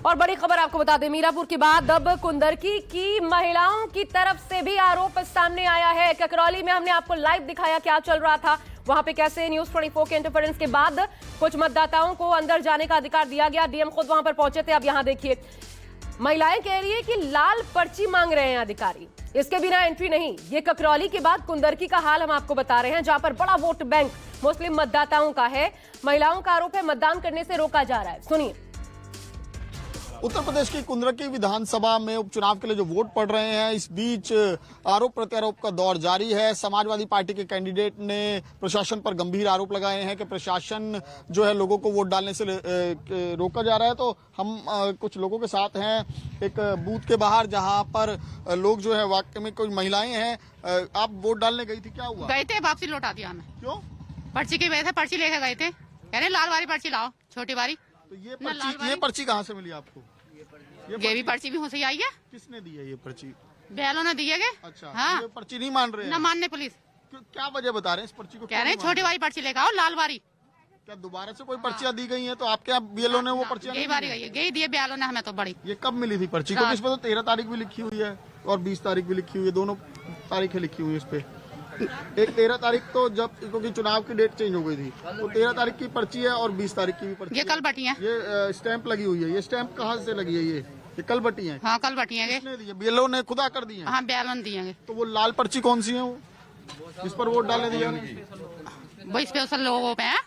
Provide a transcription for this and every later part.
और बड़ी खबर आपको बता दें, मीरापुर के बाद अब कुंदरकी की महिलाओं की तरफ से भी आरोप सामने आया है। ककरौली में हमने आपको लाइव दिखाया क्या चल रहा था, वहां पे कैसे न्यूज़ 24 के इंटरफेरेंस के बाद कुछ मतदाताओं को अंदर जाने का अधिकार दिया गया। डीएम खुद वहां पर पहुंचे थे। अब यहां देखिए, महिलाएं कह रही है कि लाल पर्ची मांग रहे हैं अधिकारी, इसके बिना एंट्री नहीं। ये ककरौली के बाद कुंदरकी का हाल हम आपको बता रहे हैं, जहां पर बड़ा वोट बैंक मुस्लिम मतदाताओं का है। महिलाओं का आरोप है मतदान करने से रोका जा रहा है। सुनिए। उत्तर प्रदेश की कुंदरकी विधानसभा में उपचुनाव के लिए जो वोट पड़ रहे हैं, इस बीच आरोप प्रत्यारोप का दौर जारी है। समाजवादी पार्टी के कैंडिडेट ने प्रशासन पर गंभीर आरोप लगाए हैं कि प्रशासन जो है लोगों को वोट डालने से रोका जा रहा है। तो हम कुछ लोगों के साथ हैं एक बूथ के बाहर, जहां पर लोग जो है वाकई में कोई महिलाएं हैं। आप वोट डालने गई थी, क्या हुआ? गए थे, वापसी लौटा दिया हमें। क्यों? पर्ची की वजह से पर्ची लेके गए थे, कह रहे लाल वाली पर्ची लाओ, छोटी वाली। तो ये पर्ची कहाँ से मिली आपको? ये भी पर्ची भी से आई है। किसने दी है ये पर्ची? बैलों ने दी है। अच्छा, हाँ। ये पर्ची नहीं मान रहे हैं? न मानने पुलिस। क्या वजह बता रहे हैं इस पर्ची को? कह रहे हैं छोटी वाली पर्ची लेकर आओ, लाल वाली। क्या दोबारा से कोई पर्चियां दी गई हैं? तो आपके यहाँ बीएलओ ने वो पर्चियां यही बारी गई दिए बैलों ने हमें तो बड़ी। ये कब मिली थी पर्ची? क्योंकि इसमें तो 13 तारीख भी लिखी हुई है और 20 तारीख भी लिखी हुई है, दोनों तारीखें लिखी हुई है इस पे। एक 13 तारीख तो जब, क्योंकि चुनाव की डेट चेंज हो गई थी, तो 13 तारीख की पर्ची है और 20 तारीख की भी पर्ची। ये कल बटी है। ये स्टैंप लगी हुई है। ये स्टैंप कहाँ से लगी है? ये कल बटी है। हाँ, कल बटी है। किसने दी है? बीएलओ ने खुदा कर दी है। हाँ, बैलों ने दिए। तो वो लाल पर्ची कौन सी है वो, इस पर वोट डालने दिया? वो स्पेशल लोगों पे है।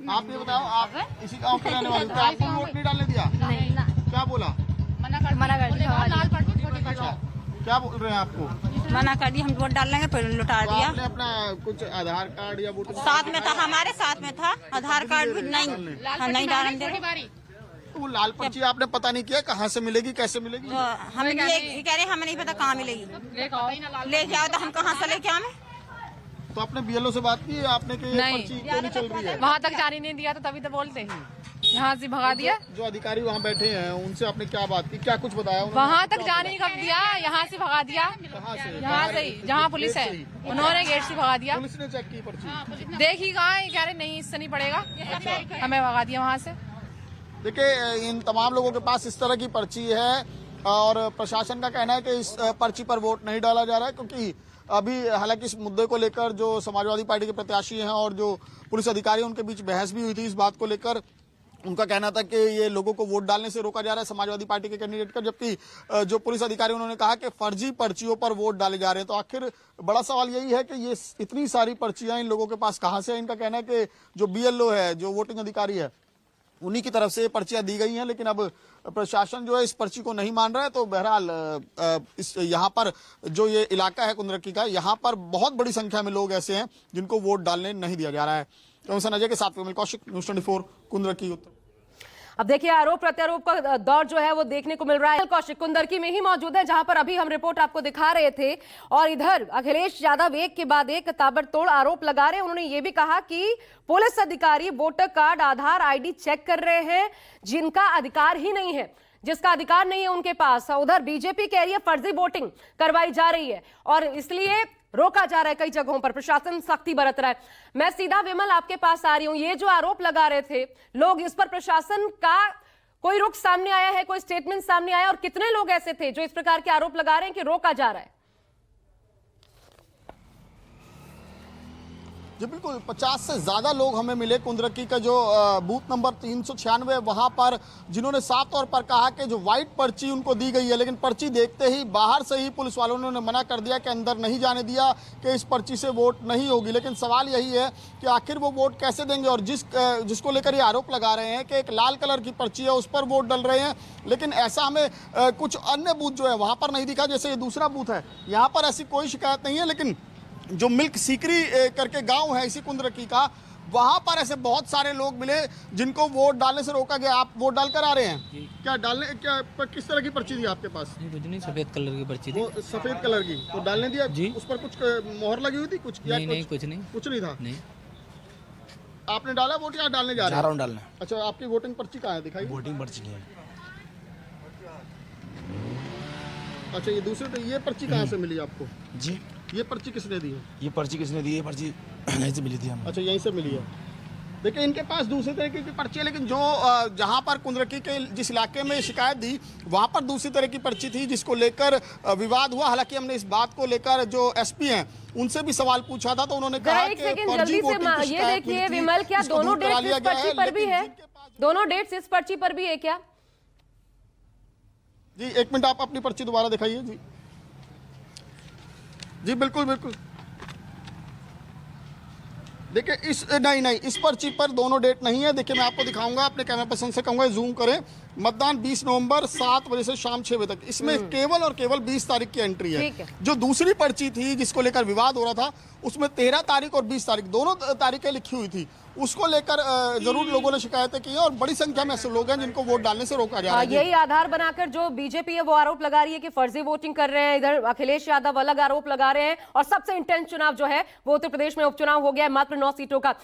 आप ये बताओ, आप इसी गांव के रहने वाले थे, आपको वोट नहीं डालने दिया? क्या बोला? मना कर दिया। लाल पर्ची छोटी अच्छा, क्या बोल रहे हैं आपको? मना कर दिया, हम वोट डालने फिर लुटा तो दिया। आपने अपना कुछ आधार कार्ड या वोटर साथ में था, हमारे साथ में था आधार कार्ड भी नहीं डालने छोटी वाली। तो वो लाल पर्ची आपने पता नहीं किया कहाँ से मिलेगी, कैसे मिलेगी? तो हम ये कह रहे हमें नहीं पता कहाँ मिलेगी, लेके आओ तो हम कहाँ से लेके आवे? तो आपने बीएलओ से बात की आपने कि ये पर्ची क्यों नहीं चल रही है? वहाँ तक जाने नहीं दिया, तो तभी तो बोलते हैं, यहाँ से भगा दिया। जो अधिकारी वहाँ बैठे हैं उनसे आपने क्या बात की, क्या कुछ बताया? वहाँ तक जाने नहीं कब दिया, यहाँ से भगा दिया। कहाँ से? यहाँ से ही, जहाँ पुलिस है उन्होंने गेट से भगा दिया। पुलिस ने चेक की पर्ची? देखी कहाँ, कह रहे नहीं इससे नहीं पड़ेगा, हमें भगा दिया वहाँ से। देखिए, इन तमाम लोगों के पास इस तरह की पर्ची है और प्रशासन का कहना है कि इस पर्ची पर वोट नहीं डाला जा रहा है, क्योंकि अभी हालांकि इस मुद्दे को लेकर जो समाजवादी पार्टी के प्रत्याशी हैं और जो पुलिस अधिकारी हैं उनके बीच बहस भी हुई थी। इस बात को लेकर उनका कहना था कि ये लोगों को वोट डालने से रोका जा रहा है समाजवादी पार्टी के कैंडिडेट का, जबकि जो पुलिस अधिकारी उन्होंने कहा कि फर्जी पर्चियों पर वोट डाले जा रहे हैं। तो आखिर बड़ा सवाल यही है कि ये इतनी सारी पर्चियां इन लोगों के पास कहाँ से है? इनका कहना है कि जो बीएलओ है, जो वोटिंग अधिकारी है, उन्हीं की तरफ से पर्चियां दी गई हैं, लेकिन अब प्रशासन जो है इस पर्ची को नहीं मान रहा है। तो बहरहाल इस यहाँ पर जो ये इलाका है कुंदरकी का, यहाँ पर बहुत बड़ी संख्या में लोग ऐसे हैं जिनको वोट डालने नहीं दिया जा रहा है। तो अजय के साथ विमल कौशिक, न्यूज़ 24 कुंदरकी उत्तर। अब देखिए, आरोप प्रत्यारोप का दौर जो है वो देखने को मिल रहा है। कौशिक कुंदरकी में ही मौजूद है, जहां पर अभी हम रिपोर्ट आपको दिखा रहे थे। और इधर अखिलेश यादव एक के बाद एक ताबड़तोड़ आरोप लगा रहे हैं। उन्होंने ये भी कहा कि पुलिस अधिकारी वोटर कार्ड, आधार, आईडी चेक कर रहे हैं, जिनका अधिकार ही नहीं है, जिसका अधिकार नहीं है उनके पास। उधर बीजेपी कह रही है फर्जी वोटिंग करवाई जा रही है और इसलिए रोका जा रहा है। कई जगहों पर प्रशासन सख्ती बरत रहा है। मैं सीधा विमल आपके पास आ रही हूं। ये जो आरोप लगा रहे थे लोग, इस पर प्रशासन का कोई रुख सामने आया है, कोई स्टेटमेंट सामने आया? और कितने लोग ऐसे थे जो इस प्रकार के आरोप लगा रहे हैं कि रोका जा रहा है? जी बिल्कुल, 50 से ज्यादा लोग हमें मिले कुंदरकी का जो बूथ नंबर 396 वहां पर, जिन्होंने साफ तौर पर कहा कि जो व्हाइट पर्ची उनको दी गई है, लेकिन पर्ची देखते ही बाहर से ही पुलिस वालों ने मना कर दिया कि अंदर नहीं जाने दिया कि इस पर्ची से वोट नहीं होगी। लेकिन सवाल यही है कि आखिर वो वोट कैसे देंगे? और जिसको लेकर ये आरोप लगा रहे हैं कि एक लाल कलर की पर्ची है, उस पर वोट डल रहे हैं, लेकिन ऐसा हमें कुछ अन्य बूथ जो है वहां पर नहीं दिखा। जैसे ये दूसरा बूथ है, यहाँ पर ऐसी कोई शिकायत नहीं है, लेकिन जो मिल्क सीकरी करके गांव है इसी कुंदरकी का, वहां पर ऐसे बहुत सारे लोग मिले जिनको वोट डालने से रोका गया। आप वोट डालकर आ रहे हैं? क्या डालने, क्या किस तरह की पर्ची थी आपके पास? कुछ नहीं, सफेद कलर की पर्ची थी। वो सफेद कलर की, तो डालने दिया जी? उस पर कुछ मोहर लगी हुई थी, कुछ किया? नहीं, कुछ नहीं, कुछ नहीं था। नहीं। आपने डाला वोट या डालने जा रहे हैं? डालना। अच्छा, आपकी वोटिंग पर्ची कहाँ है, दिखाई? वोटिंग पर्ची नहीं है। अच्छा, ये दूसरे, तो ये पर्ची कहाँ से मिली आपको? जी, ये पर्ची किसने दी है? ये पर्ची किसने दी है? पर्ची यहीं से मिली थी हमें। अच्छा, यहीं से मिली है। देखिए इनके पास दूसरी तरीके की पर्ची है, लेकिन जो जहां पर कुंदरकी के जिस इलाके में शिकायत दी वहां पर दूसरी तरह की पर्ची थी, जिसको लेकर विवाद हुआ। हालांकि हमने इस बात को लेकर जो एसपी हैं उनसे भी सवाल पूछा था, तो उन्होंने कहा एक कि सेकंड फर्जी जल्दी वोटिंग की से ये शिकायत देखिए मिली थी, विमल, क्या इसको दोनों दूर करा डेट्स लिया इस गया पर्ची है, पर भी लेकिन है? जिनके पास- दोनों डेट्स इस पर्ची पर भी है क्या? जी एक मिनट, आप अपनी पर्ची दोबारा दिखाइए। जी जी बिल्कुल बिल्कुल। देखिए नहीं इस पर्ची पर दोनों डेट नहीं है। देखिए मैं आपको दिखाऊंगा, अपने कैमरा पर्सन से कहूंगा जूम करें। मतदान 20 नवंबर 7 बजे से शाम 6 बजे तक, इसमें केवल और केवल 20 तारीख की एंट्री है। ठीक है। जो दूसरी पर्ची थी जिसको लेकर विवाद हो रहा था, उसमें 13 तारीख और 20 तारीख दोनों तारीखें लिखी हुई थी। उसको लेकर जरूर लोगों ने शिकायतें की हैं और बड़ी संख्या में ऐसे लोग हैं जिनको वोट डालने से रोका जा रहा है। यही आधार बनाकर जो बीजेपी है वो आरोप लगा रही है कि फर्जी वोटिंग कर रहे हैं। इधर अखिलेश यादव अलग आरोप लगा रहे हैं और सबसे इंटेंस चुनाव जो है वो उत्तर प्रदेश में उपचुनाव हो गया है मात्र 9 सीटों का।